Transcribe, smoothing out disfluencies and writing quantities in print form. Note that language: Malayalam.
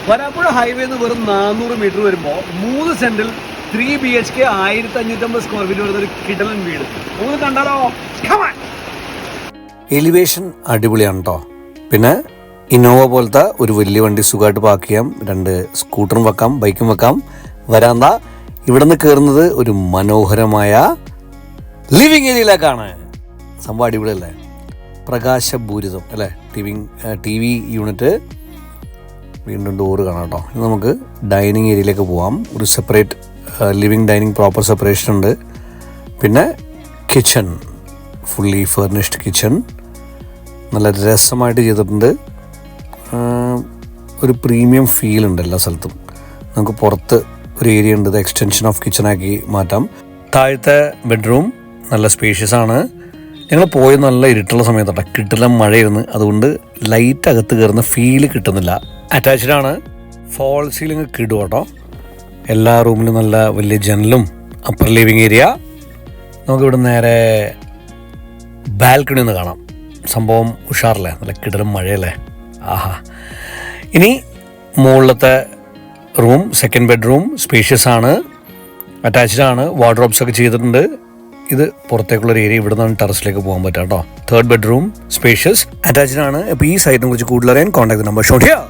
വരാപ്പുഴ ഹൈവേന്ന് വെറും 400 മീറ്റർ വരുമ്പോൾ 3 സെന്റിൽ 3 BHK 1550 സ്ക്വയർ ഫീറ്റ് വരുന്ന ഒരു കിടലൻ വീട്. നമുക്ക് കണ്ടാലോ? എലിവേഷൻ അടിപൊളിയാണ് കേട്ടോ. പിന്നെ ഇന്നോവ പോലത്തെ ഒരു വലിയ വണ്ടി സുഖമായിട്ട് പാർക്ക് ചെയ്യാം. 2 സ്കൂട്ടറും വെക്കാം, ബൈക്കും വെക്കാം. വരാന്ത ഇവിടെ നിന്ന് കയറുന്നത് ഒരു മനോഹരമായ ലിവിങ് ഏരിയയിലേക്കാണ്. സംഭവം അടിപൊളിയല്ലേ? പ്രകാശപൂരിതം അല്ലേ? ടി വി യൂണിറ്റ്, വീണ്ടും ഡോറ് കാണാം കേട്ടോ. ഇനി നമുക്ക് ഡൈനിങ് ഏരിയയിലേക്ക് പോവാം. ഒരു separate living dining proper separation ഉണ്ട്. പിന്നെ കിച്ചൺ, ഫുള്ളി ഫർണിഷ്ഡ് കിച്ചൺ, നല്ല രസമായിട്ട് ചെയ്തിട്ടുണ്ട്. ഒരു പ്രീമിയം ഫീൽ ഉണ്ട് എല്ലാ സ്ഥലത്തും. നമുക്ക് പുറത്ത് ഒരു ഏരിയ ഉണ്ട്, ഇത് എക്സ്റ്റൻഷൻ ഓഫ് കിച്ചണാക്കി മാറ്റാം. താഴത്തെ ബെഡ്റൂം നല്ല സ്പേഷ്യസ് ആണ്. ഞങ്ങൾ പോയ നല്ല ഇരുട്ടുള്ള സമയത്താണ്, കിട്ടില്ല മഴയായിരുന്നു, അതുകൊണ്ട് ലൈറ്റ് അകത്ത് കയറുന്ന ഫീല് കിട്ടുന്നില്ല. അറ്റാച്ച്ഡ് ആണ്. ഫോൾ സീലിംഗ് കിടും കേട്ടോ. എല്ലാ റൂമിലും നല്ല വലിയ ജനലും. Upper living area. നമുക്കിവിടെ നേരെ ബാൽക്കണി ഒന്ന് കാണാം. സംഭവം ഉഷാറല്ലേ? നല്ല കിടലും മഴയല്ലേ? ആഹാ. ഇനി മുകളിലത്തെ റൂം, സെക്കൻഡ് ബെഡ്റൂം സ്പേഷ്യസ് ആണ്, അറ്റാച്ച്ഡ് ആണ്, വാർഡ്രോബ്സ് ഒക്കെ ചെയ്തിട്ടുണ്ട്. ഇത് പുറത്തേക്കുള്ളൊരു ഏരിയ. ഇവിടെ നിന്നാണ് ടെറസിലേക്ക് പോകാൻ പറ്റാം കേട്ടോ. തേർഡ് ബെഡ്റൂം സ്പേഷ്യസ്, അറ്റാച്ച്ഡ് ആണ്. അപ്പോൾ ഈ സൈറ്റിനെ കുറിച്ച് കൂടുതൽ അറിയാൻ കോൺടാക്ട് നമ്പർ ഷോട്ട് ചെയ്യാം.